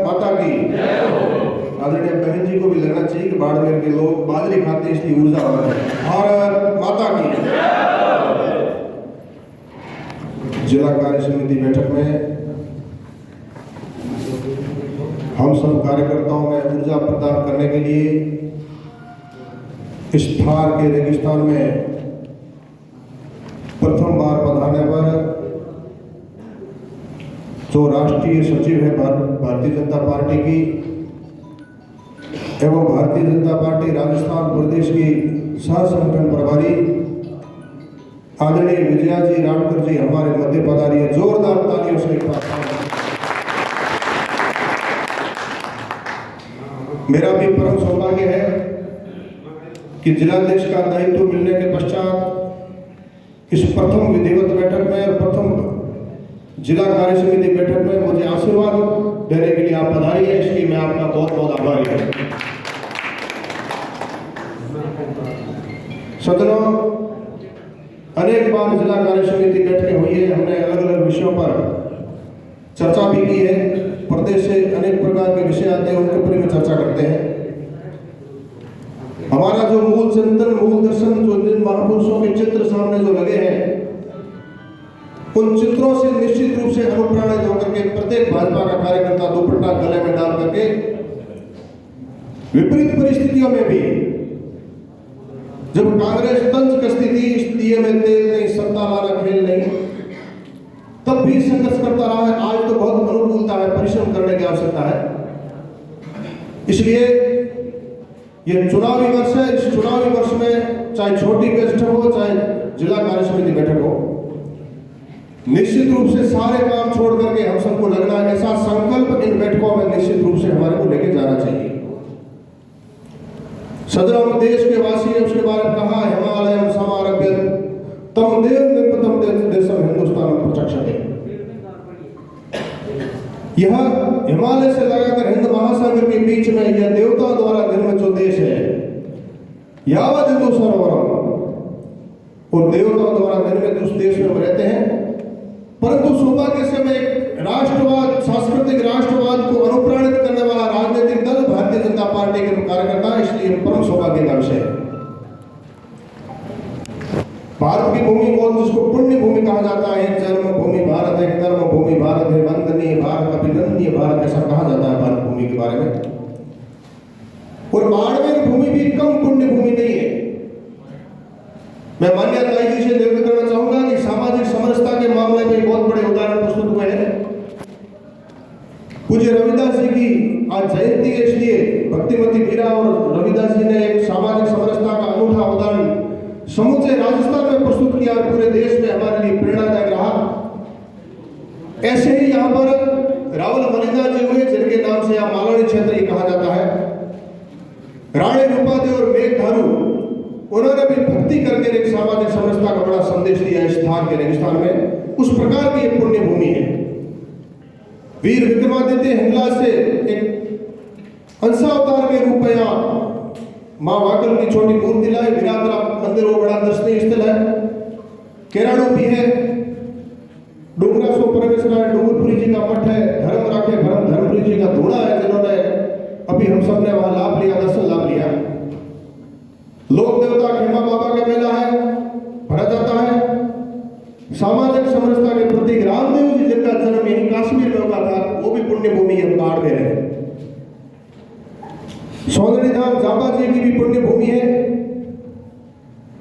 माता की आदरणीय बहन जी को भी लगना चाहिए कि बाड़मेर के लोग बाजरे खाते हैं इसलिए ऊर्जा हो रहा है। भारत माता की। जिला कार्य समिति बैठक में हम सब कार्यकर्ताओं में ऊर्जा प्रदान करने के लिए इस थार के रेगिस्तान में प्रथम बार पधारने पर जो राष्ट्रीय सचिव है भारतीय जनता पार्टी की एवं भारतीय जनता पार्टी राजस्थान प्रदेश की सह संगठन प्रभारी आदरणीय विजया जी रामकर जी हमारे मध्य पधारी है। जोरदार तालियों से एक बार मेरा भी परम सौभाग्य है कि जिलाध्यक्ष का दायित्व मिलने के पश्चात इस प्रथम विधिवत बैठक में और प्रथम जिला कार्य समिति बैठक में मुझे आशीर्वाद देने के लिए आप पधारी है, इसलिए मैं आपका बहुत बहुत आभारी हूं। सदनों, अनेक बार जिला कार्य समिति बैठकें हुई है, हमने अलग अलग विषयों पर चर्चा भी की है। प्रदेश से अनेक प्रकार के विषय आते हैं, उनके ऊपर भी चर्चा करते हैं। हमारा जो मूल चिंतन, मूल दर्शन, जो जिन महापुरुषों के चित्र सामने जो लगे हैं, उन चित्रों से निश्चित रूप से अनुप्राणित होकर के प्रत्येक भाजपा का कार्यकर्ता दुपट्टा गले में डाल करके विपरीत परिस्थितियों में भी, जब कांग्रेस तंज कसती थी, दिए में तेल नहीं, सत्ता वाला खेल नहीं, तब भी संघर्ष करता रहा है। आज तो बहुत अनुकूलता है, परिश्रम करने की आवश्यकता है। इसलिए ये चुनावी वर्ष है। इस चुनावी वर्ष में चाहे छोटी बैठक हो, चाहे जिला कार्य समिति बैठक हो, निश्चित रूप से सारे काम छोड़ करके हम सबको लगना है, ऐसा संकल्प इन बैठकों में निश्चित रूप से हमारे को लेके जाना चाहिए। सदनों देश के वासी ने उसके बारे में कहा, हिमालयम समारभ्य तम देव निपतम देशम हिंदुस्तान प्रचक्षते। यह हिमालय से लगाकर हिंद महासागर के बीच में यह देवता द्वारा निर्मित जो देश है, यावत हिंदू सरोवरम, और देवताओं द्वारा निर्मित उस देश में हम रहते हैं। परंतु सौभाग्य से मैं एक राष्ट्रवाद, सांस्कृतिक राष्ट्रवाद को अनुप्राणित करने वाला राजनीतिक दल भारतीय जनता पार्टी के कार्यकर्ता, इसलिए परम सौभाग्य का विषय है। भारत की भूमि को, जिसको पुण्य भूमि कहा जाता है, जन्म भूमि भारत है, कर्म भूमि भारत है, वंदनीय भारत, अभिनंदनीय भारत, ऐसा कहा जाता है भारत भूमि के बारे में। और बाड़मेर भूमि भी कम पुण्य भूमि नहीं है। मैं मान्य ताई जी से निर्णय करना चाहूंगा कि सामाजिक समरसता के मामले में बहुत बड़े उदाहरण प्रस्तुत हुए हैं। पूज्य रविदास जी की आज जयंती है, इसलिए भक्तिमती मीरा और रविदास जी ने एक सामाजिक समरसता का अनूठा उदाहरण समूचे राजस्थान में प्रस्तुत किया और पूरे देश में हमारे लिए प्रेरणादायक रहा। ऐसे ही यहाँ पर राहुल मलिदा जी हुए, जिनके नाम से यहाँ मालवनी क्षेत्र ही कहा जाता है। रानी रूपादेव और मेघधारू, उन्होंने भी भक्ति करके एक सामाजिक समरसता का बड़ा संदेश दिया इस थार के रेगिस्तान में। उस प्रकार की एक पुण्य भूमि है। वीर विक्रमादित्य हिंगलाज से एक अंशावतार के रूप में यहाँ माँ वाकल की छोटी मूर्ति लाई, विराटरा मंदिर वो बड़ा दर्शनीय स्थल है। केराड़ू भी है, डूंगरा सो परमेश्वर डूंगरपुरी जी का मठ है, धर्म राखे भरम धर्मपुरी जी का धूणा है, जिन्होंने अभी हम सब ने वहां लाभ लिया, दर्शन लाभ लिया। लोक देवता खेमा बाबा का मेला है, भरा जाता है। सामाजिक समरसता के प्रतीक रामदेव जी, जिनका जन्म यही कश्मीर में हुआ था, वो भी पुण्य भूमि है, बाड़मेर है। सौंदर्य धाम जांबा जी की भी पुण्य भूमि है।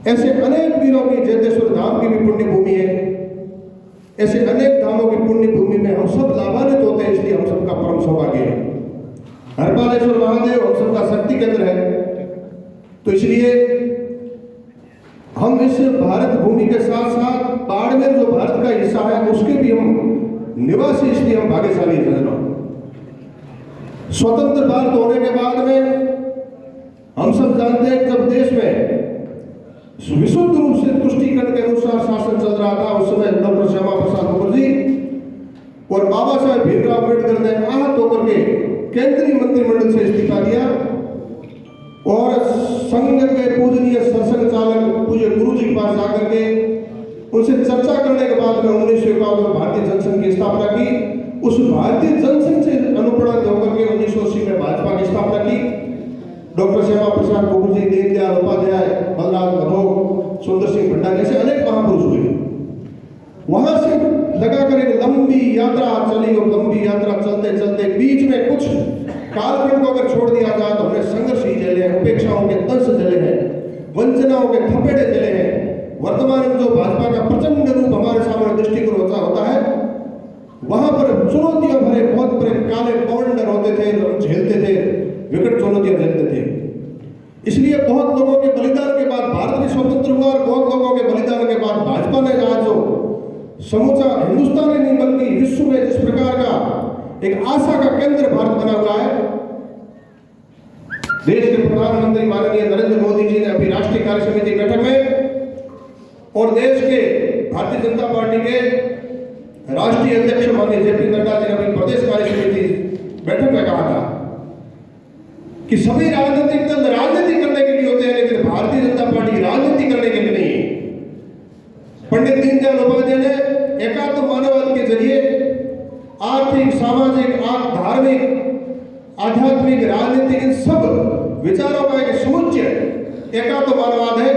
ऐसे अनेक वीरों की, जैतेश्वर धाम की भी पुण्य भूमि है। ऐसे अनेक धामों की पुण्य भूमि में हम सब लाभान्वित होते हैं, इसलिए हम सबका परम सौभाग्य है। हरपालेश्वर महादेव हम सबका शक्ति केंद्र है। तो इसलिए हम इस भारत भूमि के साथ साथ बाड़मेर जो भारत का हिस्सा है, उसके भी हम निवासी, इसलिए हम भाग्यशाली हैं। स्वतंत्र भारत होने के बाद में हम सब जानते हैं, जब देश में विशुद्ध रूप से तुष्टिकरण के अनुसार शासन चल रहा था, उस समय डॉक्टर श्यामा प्रसाद मुखर्जी और बाबा साहेब भीमराव अम्बेडकर ने आहत होकर के केंद्रीय मंत्रिमंडल से इस्तीफा दिया और संघ के पूजनीय सरसंघचालक पूज्य गुरु जी के पास जाकर के उनसे चर्चा करने के बाद में 1951 में भारतीय जनसंघ की स्थापना की। उस भारतीय जनसंघ से अनुप्राणित डॉक्टर श्यामा प्रसाद मुखर्जी, दीनदयाल उपाध्याय, बलराज मधोक, सुंदर सिंह भंडारी जैसे अनेक महापुरुष हुए। वहां से लगाकर एक लंबी यात्रा चली और लंबी यात्रा चलते चलते बीच में कुछ कालखंड को अगर छोड़ दिया जाए तो हमने संघर्ष ही झेले हैं, उपेक्षाओं के दंश झेले हैं, वंचनाओं के थपेड़े झेले हैं। वर्तमान में जो भाजपा का प्रचंड रूप हमारे सामने दृष्टिगोचर होता है, वहां पर चुनौतियां भरे बहुत बड़े काले बॉन्डर होते थे, हम झेलते थे, विकट चुनौतियां झेलते थे। इसलिए बहुत लोगों के बलिदान के बाद भारत भी स्वतंत्र हुआ और बहुत लोगों के बलिदान के बाद भाजपा ने आज जो समूचा हिंदुस्तान ही नहीं बल्कि विश्व में जिस प्रकार का एक आशा का केंद्र भारत बना हुआ है। देश के प्रधानमंत्री माननीय नरेंद्र मोदी जी ने अभी राष्ट्रीय कार्य समिति बैठक में और देश के भारतीय जनता पार्टी के राष्ट्रीय अध्यक्ष माननीय जेपी नड्डा जी ने अभी प्रदेश कार्य समिति बैठक में कहा था कि सभी राजनीतिक दल राजनीति करने के लिए होते हैं, लेकिन भारतीय जनता पार्टी राजनीति करने के लिए नहीं है। पंडित दीनदयाल उपाध्याय ने एकात्म मानववाद के जरिए आर्थिक, सामाजिक, धार्मिक, आध्यात्मिक, राजनीतिक इन सब विचारों का एक समुच्चय एकात्म मानववाद है।